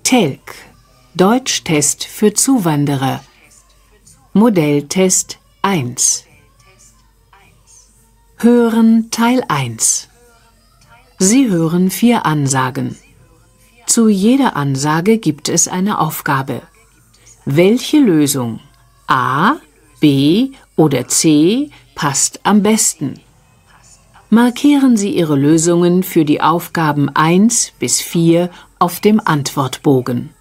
TELC, Deutschtest für Zuwanderer. Modelltest 1. Hören Teil 1. Sie hören 4 Ansagen. Zu jeder Ansage gibt es eine Aufgabe. Welche Lösung, A, B oder C, passt am besten? Markieren Sie Ihre Lösungen für die Aufgaben 1 bis 4 auf dem Antwortbogen.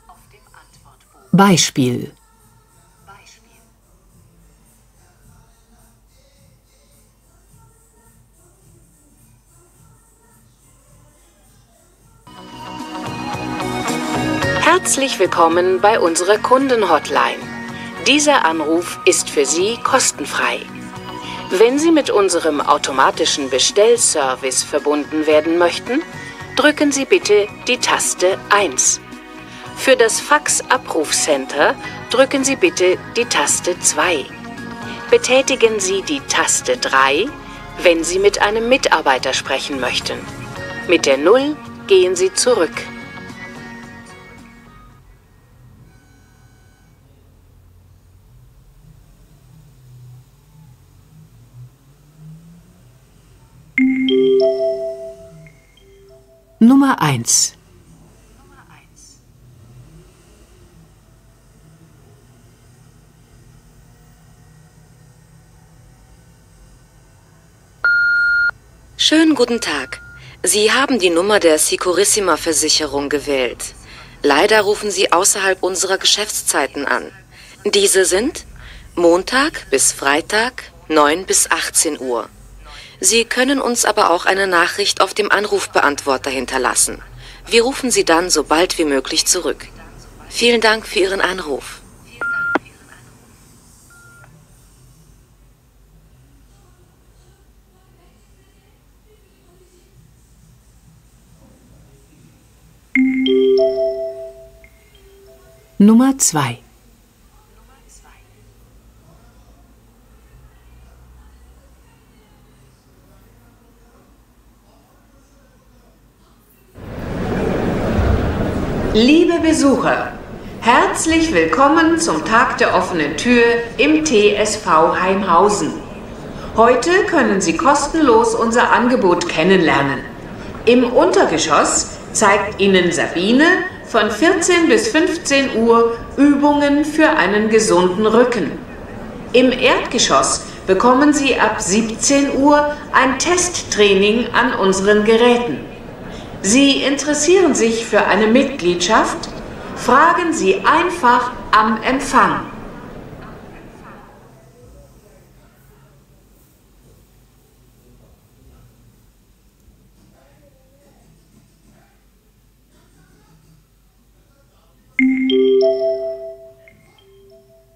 Beispiel: Herzlich willkommen bei unserer Kundenhotline. Dieser Anruf ist für Sie kostenfrei. Wenn Sie mit unserem automatischen Bestellservice verbunden werden möchten, drücken Sie bitte die Taste 1. Für das Fax-Abrufcenter drücken Sie bitte die Taste 2. Betätigen Sie die Taste 3, wenn Sie mit einem Mitarbeiter sprechen möchten. Mit der 0 gehen Sie zurück. Nummer 1. Schönen guten Tag. Sie haben die Nummer der Sicurissima-Versicherung gewählt. Leider rufen Sie außerhalb unserer Geschäftszeiten an. Diese sind Montag bis Freitag, 9 bis 18 Uhr. Sie können uns aber auch eine Nachricht auf dem Anrufbeantworter hinterlassen. Wir rufen Sie dann so bald wie möglich zurück. Vielen Dank für Ihren Anruf. Nummer 2. Liebe Besucher, herzlich willkommen zum Tag der offenen Tür im TSV Haimhausen. Heute können Sie kostenlos unser Angebot kennenlernen. Im Untergeschoss zeigt Ihnen Sabine von 14 bis 15 Uhr Übungen für einen gesunden Rücken. Im Erdgeschoss bekommen Sie ab 17 Uhr ein Testtraining an unseren Geräten. Sie interessieren sich für eine Mitgliedschaft? Fragen Sie einfach am Empfang.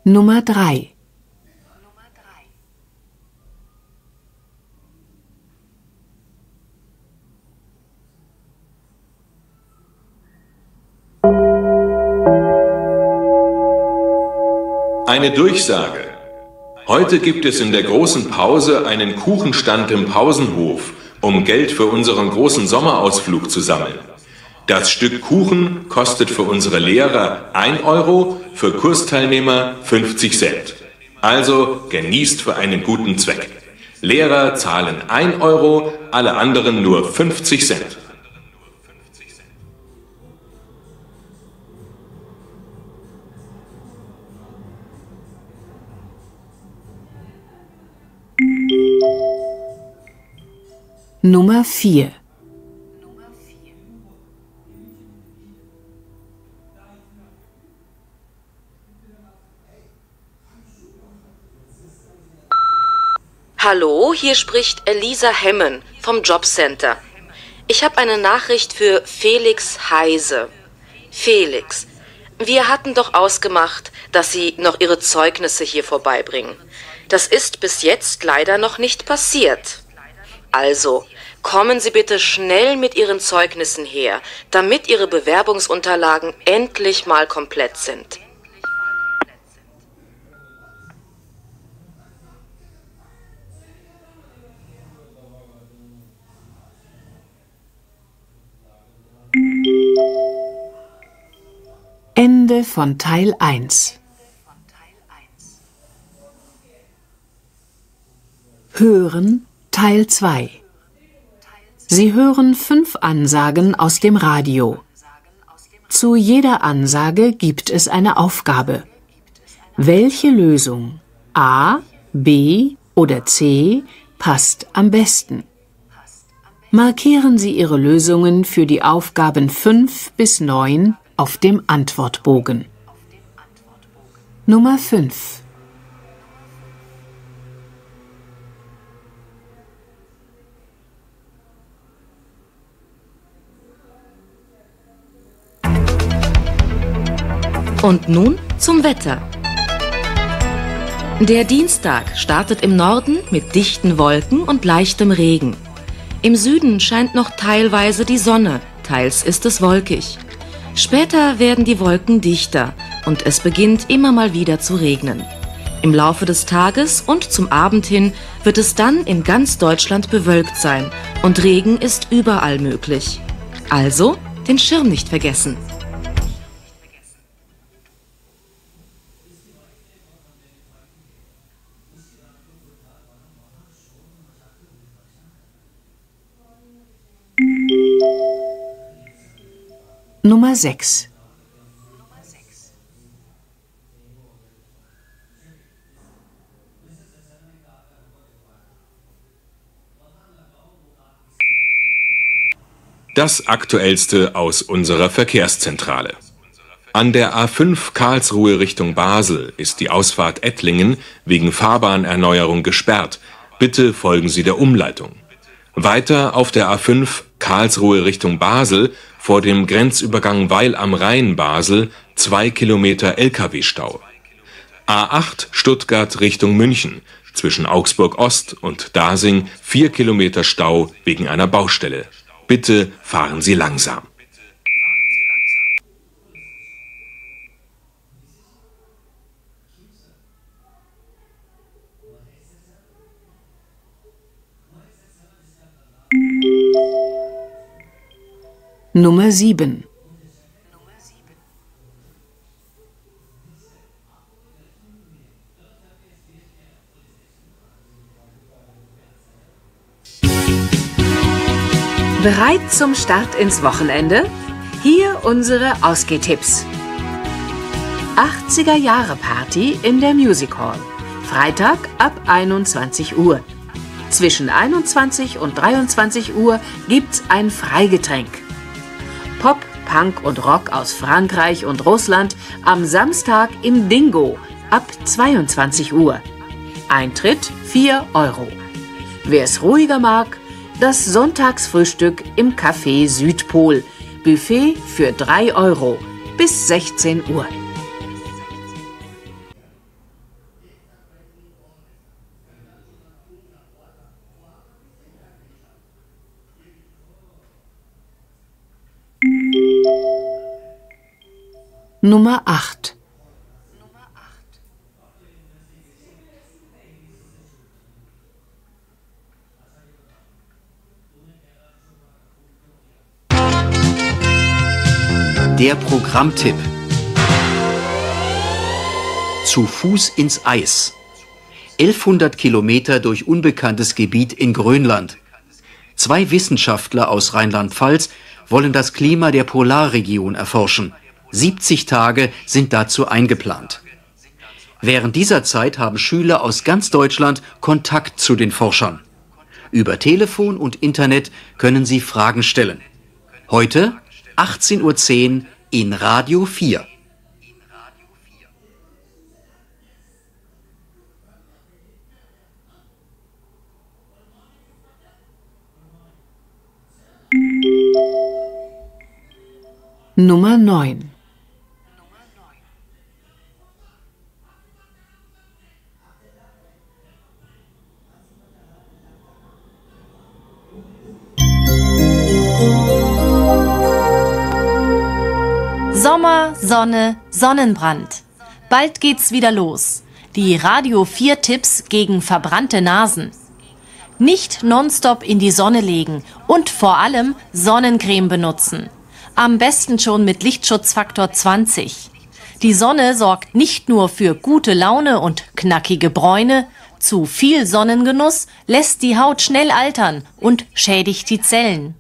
Nummer 3. Eine Durchsage. Heute gibt es in der großen Pause einen Kuchenstand im Pausenhof, um Geld für unseren großen Sommerausflug zu sammeln. Das Stück Kuchen kostet für unsere Lehrer 1 Euro, für Kursteilnehmer 50 Cent. Also genießt für einen guten Zweck. Lehrer zahlen 1 Euro, alle anderen nur 50 Cent. Nummer 4. Hallo, hier spricht Elisa Hemmen vom Jobcenter. Ich habe eine Nachricht für Felix Heise. Felix, wir hatten doch ausgemacht, dass Sie noch Ihre Zeugnisse hier vorbeibringen. Das ist bis jetzt leider noch nicht passiert. Also, kommen Sie bitte schnell mit Ihren Zeugnissen her, damit Ihre Bewerbungsunterlagen endlich mal komplett sind. Ende von Teil 1. Hören Teil 2. Sie hören 5 Ansagen aus dem Radio. Zu jeder Ansage gibt es eine Aufgabe. Welche Lösung, A, B oder C, passt am besten? Markieren Sie Ihre Lösungen für die Aufgaben 5 bis 9 auf dem Antwortbogen. Nummer 5. Und nun zum Wetter. Der Dienstag startet im Norden mit dichten Wolken und leichtem Regen. Im Süden scheint noch teilweise die Sonne, teils ist es wolkig. Später werden die Wolken dichter und es beginnt immer mal wieder zu regnen. Im Laufe des Tages und zum Abend hin wird es dann in ganz Deutschland bewölkt sein und Regen ist überall möglich. Also den Schirm nicht vergessen. Nummer 6. Das Aktuellste aus unserer Verkehrszentrale. An der A5 Karlsruhe Richtung Basel ist die Ausfahrt Ettlingen wegen Fahrbahnerneuerung gesperrt. Bitte folgen Sie der Umleitung. Weiter auf der A5 Karlsruhe Richtung Basel vor dem Grenzübergang Weil am Rhein Basel 2 Kilometer Lkw-Stau. A8 Stuttgart Richtung München zwischen Augsburg Ost und Dasing 4 Kilometer Stau wegen einer Baustelle. Bitte fahren Sie langsam. Nummer 7. Bereit zum Start ins Wochenende? Hier unsere Ausgehtipps. 80er Jahre Party in der Music Hall. Freitag ab 21 Uhr. Zwischen 21 und 23 Uhr gibt's ein Freigetränk. Pop, Punk und Rock aus Frankreich und Russland am Samstag im Dingo ab 22 Uhr. Eintritt 4 €. Wer es ruhiger mag, das Sonntagsfrühstück im Café Südpol. Buffet für 3 € bis 16 Uhr. Nummer 8. Der Programmtipp. Zu Fuß ins Eis. 1100 Kilometer durch unbekanntes Gebiet in Grönland. 2 Wissenschaftler aus Rheinland-Pfalz wollen das Klima der Polarregion erforschen. 70 Tage sind dazu eingeplant. Während dieser Zeit haben Schüler aus ganz Deutschland Kontakt zu den Forschern. Über Telefon und Internet können sie Fragen stellen. Heute 18:10 Uhr in Radio 4. Nummer 9. Sommer, Sonne, Sonnenbrand. Bald geht's wieder los. Die Radio 4 Tipps gegen verbrannte Nasen. Nicht nonstop in die Sonne legen und vor allem Sonnencreme benutzen. Am besten schon mit Lichtschutzfaktor 20. Die Sonne sorgt nicht nur für gute Laune und knackige Bräune, zu viel Sonnengenuss lässt die Haut schnell altern und schädigt die Zellen.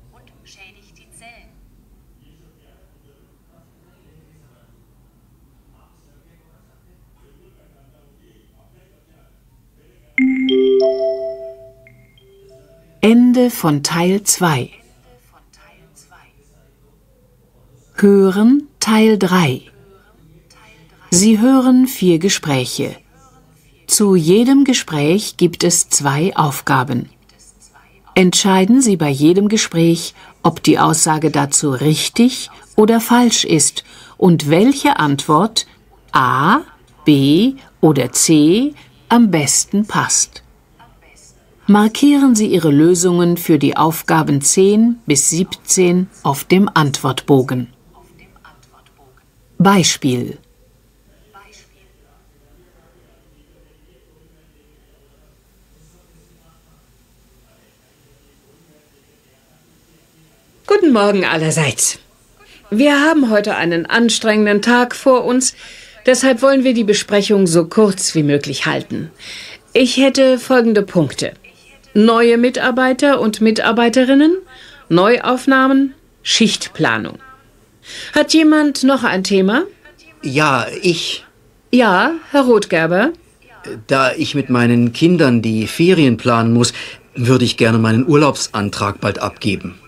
Ende von Teil 2. Hören Teil 3. Sie hören 4 Gespräche. Zu jedem Gespräch gibt es 2 Aufgaben. Entscheiden Sie bei jedem Gespräch, ob die Aussage dazu richtig oder falsch ist und welche Antwort A, B oder C am besten passt. Markieren Sie Ihre Lösungen für die Aufgaben 10 bis 17 auf dem Antwortbogen. Beispiel: Guten Morgen allerseits. Wir haben heute einen anstrengenden Tag vor uns, deshalb wollen wir die Besprechung so kurz wie möglich halten. Ich hätte folgende Punkte: neue Mitarbeiter und Mitarbeiterinnen, Neuaufnahmen, Schichtplanung. Hat jemand noch ein Thema? Ja, ich. Ja, Herr Rothgerber? Da ich mit meinen Kindern die Ferien planen muss, würde ich gerne meinen Urlaubsantrag bald abgeben.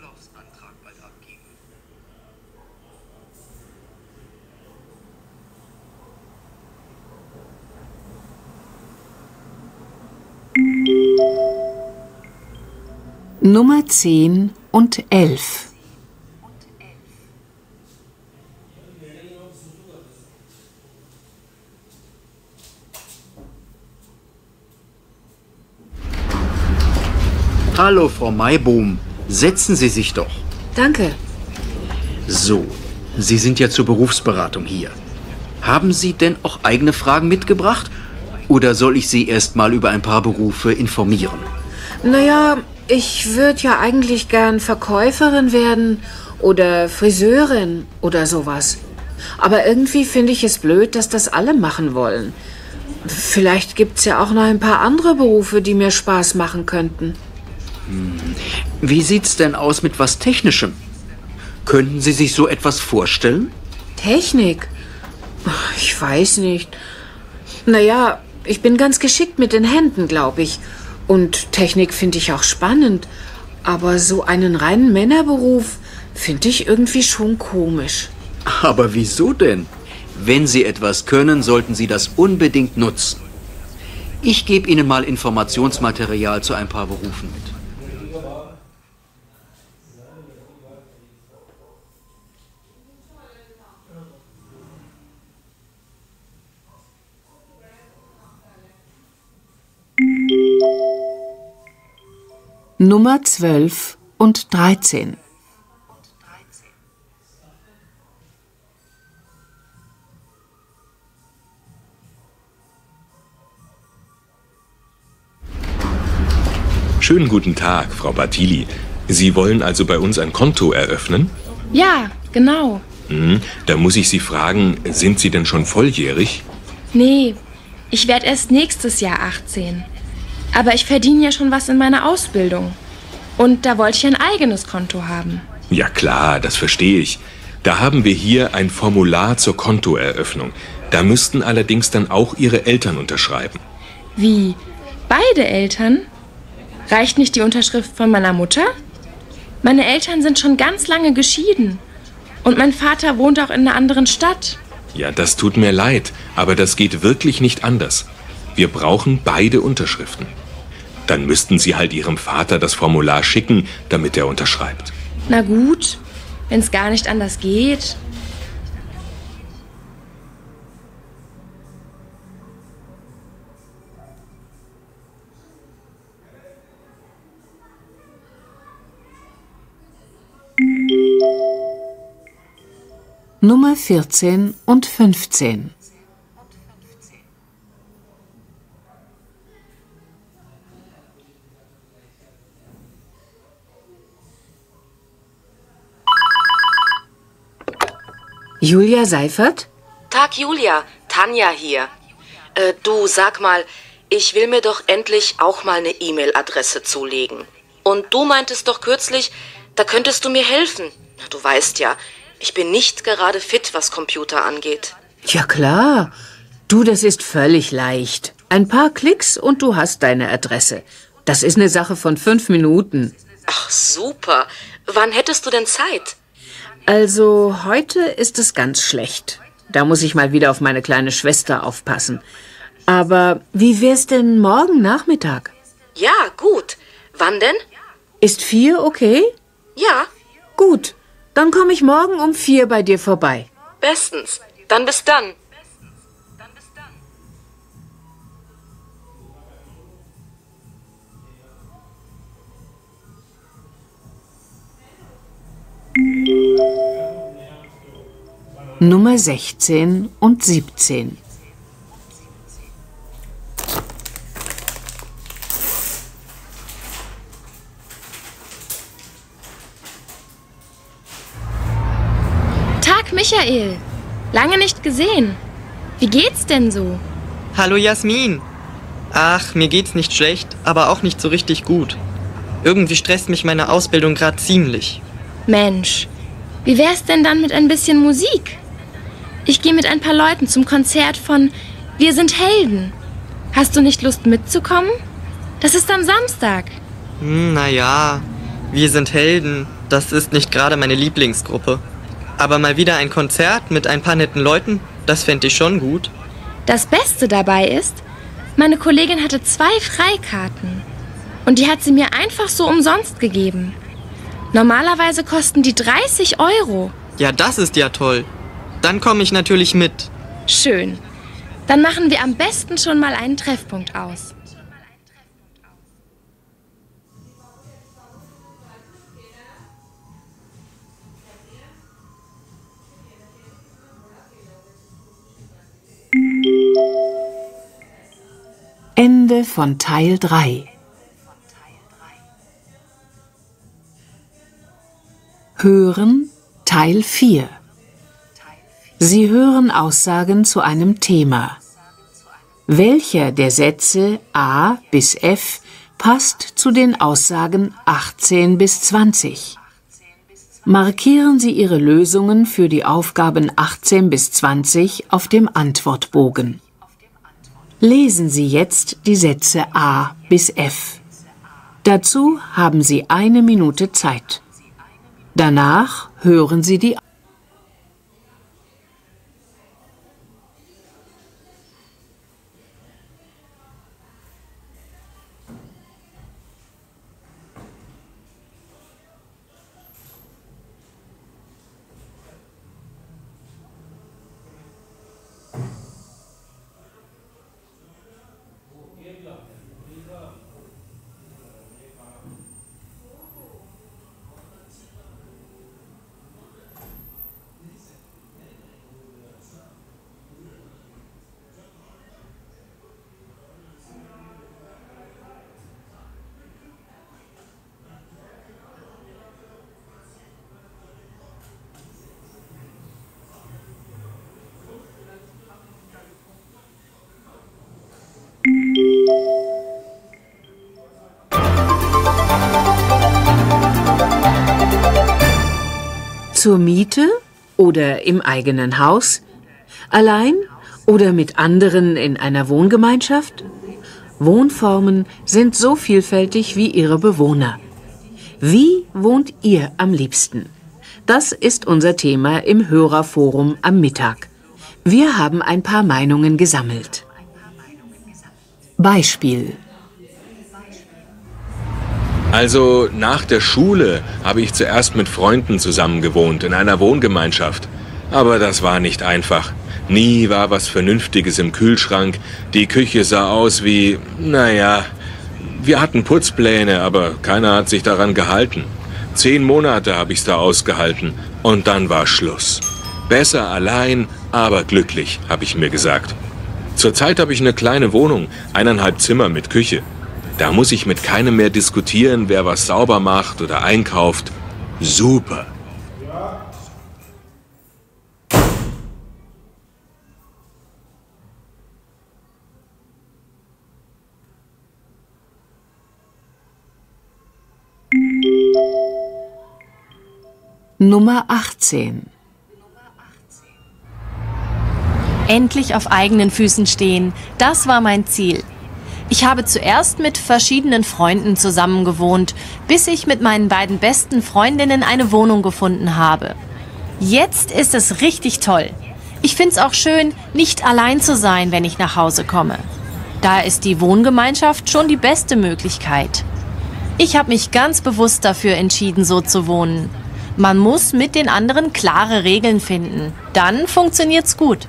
Nummer 10 und 11. Hallo, Frau Maibohm. Setzen Sie sich doch. Danke. So, Sie sind ja zur Berufsberatung hier. Haben Sie denn auch eigene Fragen mitgebracht? Oder soll ich Sie erst mal über ein paar Berufe informieren? Naja, ich würde ja eigentlich gern Verkäuferin werden oder Friseurin oder sowas. Aber irgendwie finde ich es blöd, dass das alle machen wollen. Vielleicht gibt's ja auch noch ein paar andere Berufe, die mir Spaß machen könnten. Wie sieht's denn aus mit was Technischem? Könnten Sie sich so etwas vorstellen? Technik? Ich weiß nicht. Naja, ich bin ganz geschickt mit den Händen, glaube ich. Und Technik finde ich auch spannend. Aber so einen reinen Männerberuf finde ich irgendwie schon komisch. Aber wieso denn? Wenn Sie etwas können, sollten Sie das unbedingt nutzen. Ich gebe Ihnen mal Informationsmaterial zu ein paar Berufen mit. Nummer 12 und 13. Schönen guten Tag, Frau Bartili. Sie wollen also bei uns ein Konto eröffnen? Ja, genau. Da muss ich Sie fragen, sind Sie denn schon volljährig? Nee, ich werde erst nächstes Jahr 18. Aber ich verdiene ja schon was in meiner Ausbildung. Und da wollte ich ein eigenes Konto haben. Ja klar, das verstehe ich. Da haben wir hier ein Formular zur Kontoeröffnung. Da müssten allerdings dann auch Ihre Eltern unterschreiben. Wie? Beide Eltern? Reicht nicht die Unterschrift von meiner Mutter? Meine Eltern sind schon ganz lange geschieden. Und mein Vater wohnt auch in einer anderen Stadt. Ja, das tut mir leid, aber das geht wirklich nicht anders. Wir brauchen beide Unterschriften. Dann müssten Sie halt Ihrem Vater das Formular schicken, damit er unterschreibt. Na gut, wenn es gar nicht anders geht. Nummer 14 und 15. Julia Seifert? Tag, Julia. Tanja hier. Du, sag mal, ich will mir doch endlich auch mal eine E-Mail-Adresse zulegen. Und du meintest doch kürzlich, da könntest du mir helfen. Na, du weißt ja, ich bin nicht gerade fit, was Computer angeht. Ja klar. Du, das ist völlig leicht. Ein paar Klicks und du hast deine Adresse. Das ist eine Sache von 5 Minuten. Ach, super. Wann hättest du denn Zeit? Also, heute ist es ganz schlecht. Da muss ich mal wieder auf meine kleine Schwester aufpassen. Aber wie wär's denn morgen Nachmittag? Ja, gut. Wann denn? Ist 4 okay? Ja. Gut, dann komme ich morgen um 4 bei dir vorbei. Bestens. Dann bis dann. Nummer 16 und 17. Tag, Michael. Lange nicht gesehen. Wie geht's denn so? Hallo Jasmin. Ach, mir geht's nicht schlecht, aber auch nicht so richtig gut. Irgendwie stresst mich meine Ausbildung gerade ziemlich. Mensch, wie wär's denn dann mit ein bisschen Musik? Ich gehe mit ein paar Leuten zum Konzert von Wir sind Helden. Hast du nicht Lust mitzukommen? Das ist am Samstag. Naja, Wir sind Helden, das ist nicht gerade meine Lieblingsgruppe. Aber mal wieder ein Konzert mit ein paar netten Leuten, das fände ich schon gut. Das Beste dabei ist, meine Kollegin hatte 2 Freikarten. Und die hat sie mir einfach so umsonst gegeben. Normalerweise kosten die 30 €. Ja, das ist ja toll. Dann komme ich natürlich mit. Schön. Dann machen wir am besten schon mal einen Treffpunkt aus. Ende von Teil 3. Hören Teil 4. Sie hören Aussagen zu einem Thema. Welcher der Sätze A bis F passt zu den Aussagen 18 bis 20? Markieren Sie Ihre Lösungen für die Aufgaben 18 bis 20 auf dem Antwortbogen. Lesen Sie jetzt die Sätze A bis F. Dazu haben Sie 1 Minute Zeit. Danach hören Sie die zur Miete oder im eigenen Haus, allein oder mit anderen in einer Wohngemeinschaft? Wohnformen sind so vielfältig wie ihre Bewohner. Wie wohnt ihr am liebsten? Das ist unser Thema im Hörerforum am Mittag. Wir haben ein paar Meinungen gesammelt. Beispiel. Also nach der Schule habe ich zuerst mit Freunden zusammen gewohnt in einer Wohngemeinschaft. Aber das war nicht einfach. Nie war was Vernünftiges im Kühlschrank. Die Küche sah aus wie, naja, wir hatten Putzpläne, aber keiner hat sich daran gehalten. 10 Monate habe ich's da ausgehalten und dann war Schluss. Besser allein, aber glücklich, habe ich mir gesagt. Zurzeit habe ich eine kleine Wohnung, 1,5 Zimmer mit Küche. Da muss ich mit keinem mehr diskutieren, wer was sauber macht oder einkauft. Super. Nummer 18. Endlich auf eigenen Füßen stehen, das war mein Ziel. Ich habe zuerst mit verschiedenen Freunden zusammengewohnt, bis ich mit meinen beiden besten Freundinnen eine Wohnung gefunden habe. Jetzt ist es richtig toll. Ich finde es auch schön, nicht allein zu sein, wenn ich nach Hause komme. Da ist die Wohngemeinschaft schon die beste Möglichkeit. Ich habe mich ganz bewusst dafür entschieden, so zu wohnen. Man muss mit den anderen klare Regeln finden. Dann funktioniert's gut.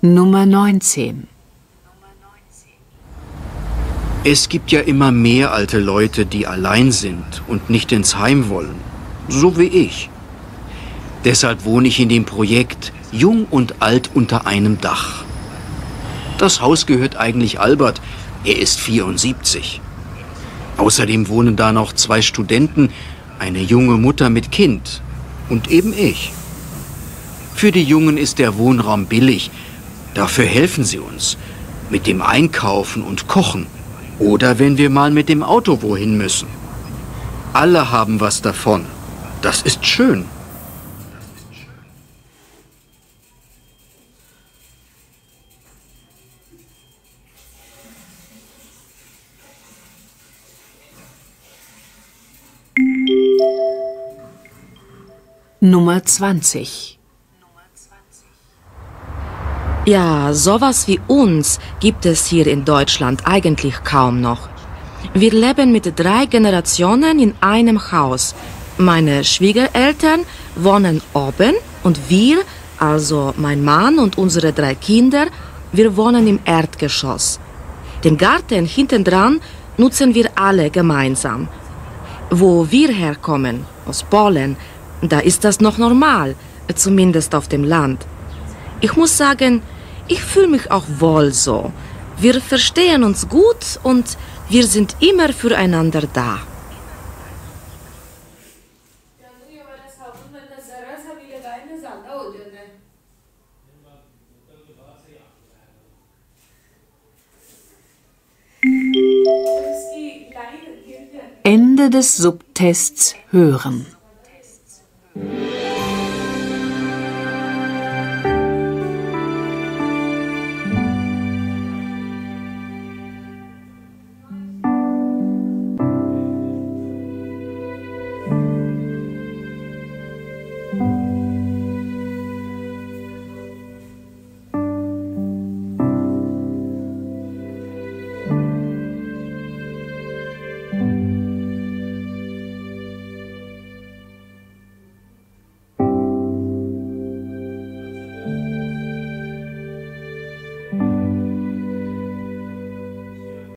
Nummer 19. Es gibt ja immer mehr alte Leute, die allein sind und nicht ins Heim wollen. So wie ich. Deshalb wohne ich in dem Projekt Jung und Alt unter einem Dach. Das Haus gehört eigentlich Albert. Er ist 74. Außerdem wohnen da noch 2 Studenten, eine junge Mutter mit Kind und eben ich. Für die Jungen ist der Wohnraum billig. Dafür helfen sie uns mit dem Einkaufen und Kochen oder wenn wir mal mit dem Auto wohin müssen. Alle haben was davon. Das ist schön. Nummer 20. Ja, sowas wie uns gibt es hier in Deutschland eigentlich kaum noch. Wir leben mit 3 Generationen in einem Haus. Meine Schwiegereltern wohnen oben und wir, also mein Mann und unsere 3 Kinder, wir wohnen im Erdgeschoss. Den Garten hintendran nutzen wir alle gemeinsam. Wo wir herkommen, aus Polen, da ist das noch normal, zumindest auf dem Land. Ich muss sagen, ich fühle mich auch wohl so. Wir verstehen uns gut und wir sind immer füreinander da. Ende des Subtests hören.